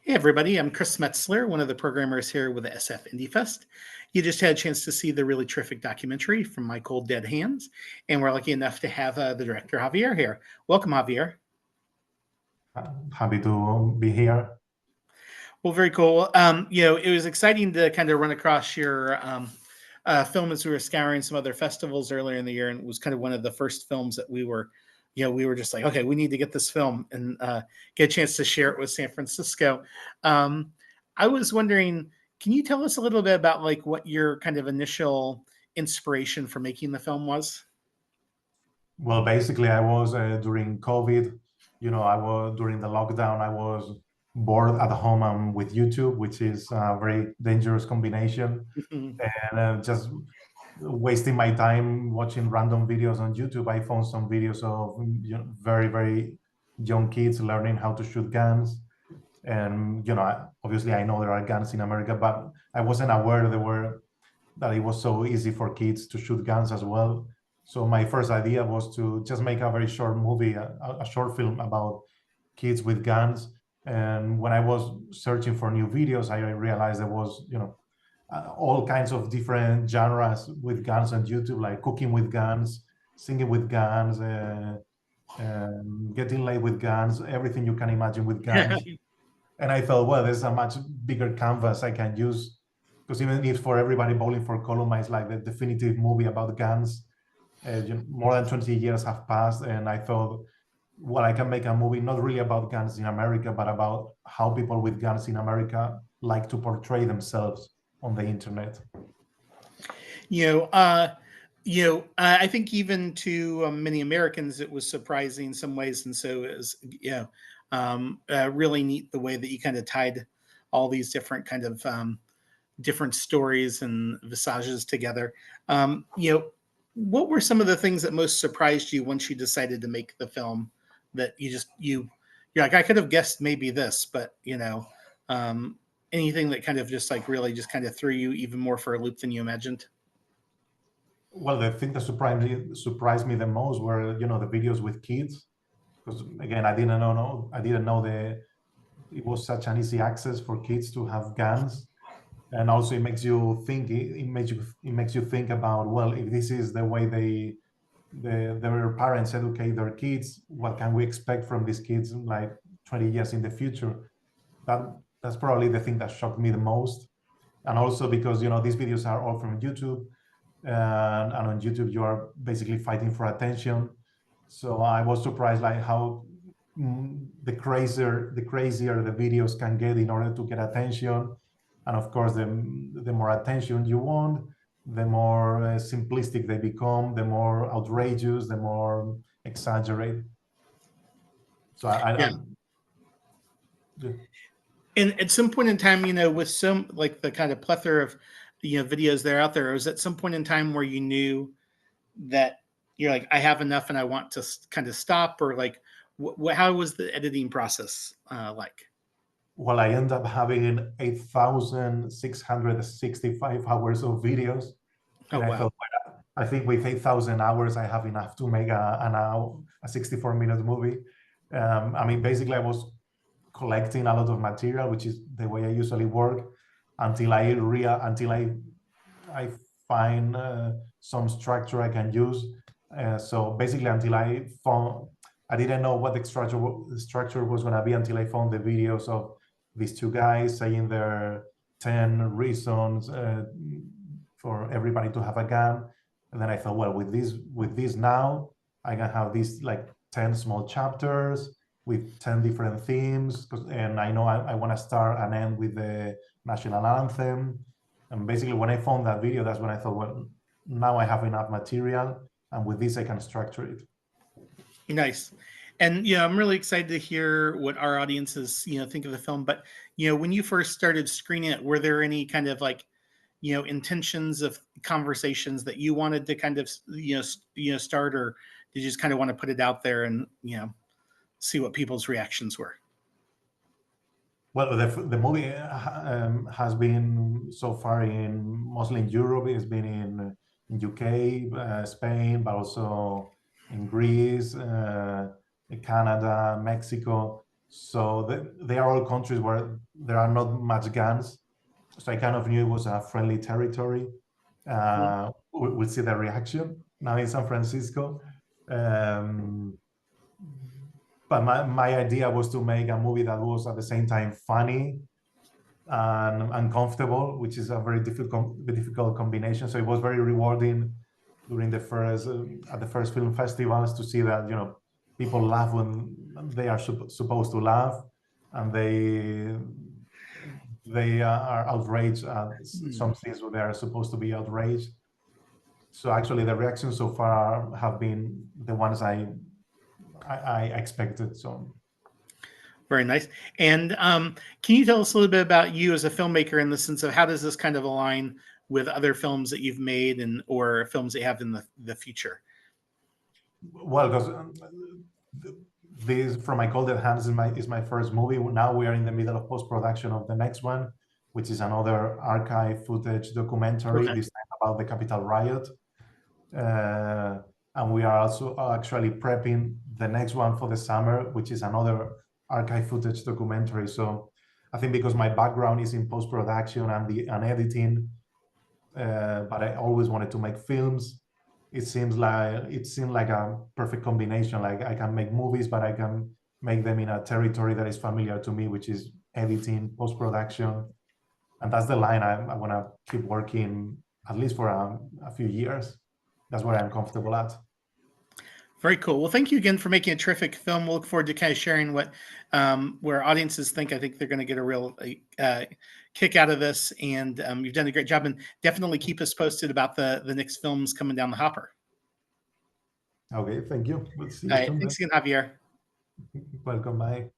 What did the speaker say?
Hey everybody, I'm Chris Metzler, one of the programmers here with the SF Indie Fest. You just had a chance to see the really terrific documentary from My Cold Dead Hands, and we're lucky enough to have the director Javier here. Welcome, Javier. Happy to be here. Well, very cool. It was exciting to kind of run across your film as we were scouring some other festivals earlier in the year, and it was kind of one of the first films that we were just like, okay, we need to get this film and get a chance to share it with San Francisco. I was wondering, can you tell us a little bit about like what your kind of initial inspiration for making the film was? Well, basically, I was during COVID. I was during the lockdown. I was bored at home and with YouTube, which is a very dangerous combination, and just wasting my time watching random videos on YouTube. I found some videos of very very young kids learning how to shoot guns, and obviously I know there are guns in America, but I wasn't aware that it was so easy for kids to shoot guns as well. So my first idea was to just make a very short movie, a short film about kids with guns. And when I was searching for new videos, I realized there was, all kinds of different genres with guns on YouTube, like cooking with guns, singing with guns, getting laid with guns, everything you can imagine with guns. And I thought, well, there's a much bigger canvas I can use, because even if for everybody Bowling for Columbine is like the definitive movie about guns, more than 20 years have passed, and I thought, well, I can make a movie not really about guns in America, but about how people with guns in America like to portray themselves on the internet. I think even to many Americans, it was surprising in some ways, and so it was, really neat the way that you kind of tied all these different kind of different stories and visages together. What were some of the things that most surprised you once you decided to make the film? That you're like, I could have guessed maybe this, but anything that kind of just like really just kind of threw you even more for a loop than you imagined? Well, the thing that surprised me the most were, the videos with kids, because again, I didn't know it was such an easy access for kids to have guns. And also it makes you think, it makes you think about, well, if this is the way their parents educate their kids, what can we expect from these kids like 20 years in the future? That's probably the thing that shocked me the most. And also because these videos are all from YouTube, and on YouTube you are basically fighting for attention. So I was surprised like how the crazier the videos can get in order to get attention. And of course, the more attention you want, the more simplistic they become, the more outrageous, the more exaggerated. So And at some point in time, with some like the kind of plethora of videos that are out there, was at some point in time where you knew that you're like, I have enough and I want to kind of stop, or like, how was the editing process like? Well, I end up having 8,665 hours of videos. Oh, And I wow. thought, well, I think with 8,000 hours, I have enough to make a 64-minute movie. I mean, basically, I was collecting a lot of material, which is the way I usually work, until I find some structure I can use. So basically, until I didn't know what the structure was going to be until I found the videos of these two guys saying their 10 reasons for everybody to have a gun. And then I thought, well, with this now, I can have these like 10 small chapters with 10 different themes. And I know I want to start and end with the national anthem. And basically, when I found that video, that's when I thought, well, now I have enough material, and with this, I can structure it. Nice. And I'm really excited to hear what our audiences think of the film. But when you first started screening it, were there any kind of like intentions of conversations that you wanted to kind of start, or did you just kind of want to put it out there and see what people's reactions were? Well, the movie has been so far mostly in Europe. It's been in UK, Spain, but also in Greece, Canada, Mexico. So they are all countries where there are not much guns. So I kind of knew it was a friendly territory. We'll see the reaction now in San Francisco. But my idea was to make a movie that was at the same time funny and uncomfortable, which is a very difficult combination. So it was very rewarding during the first at the first film festivals to see that, you know, people laugh when they are supposed to laugh, and they are outraged at some things where they are supposed to be outraged. So actually, the reactions so far have been the ones I expected. So Very nice. And can you tell us a little bit about you as a filmmaker in the sense of how does this kind of align with other films that you've made and or films that you have in the future? well, because this From My Colded Hands is my first movie. Now we are in the middle of post-production of the next one, which is another archive footage documentary, Okay. this time about the Capitol riot. And we are also actually prepping the next one for the summer, which is another archive footage documentary. So I think because my background is in post-production and editing, but I always wanted to make films. It seemed like a perfect combination. Like I can make movies, but I can make them in a territory that is familiar to me, which is editing, post-production. And that's the line I want to keep working at least for a few years. That's where I'm comfortable at. Very cool. Well, thank you again for making a terrific film. We'll look forward to kind of sharing what where audiences think. I think they're going to get a real kick out of this, and you've done a great job. And definitely keep us posted about the next films coming down the hopper. Okay, thank you. We'll see you All right, soon. thanks again, Javier. Welcome, bye.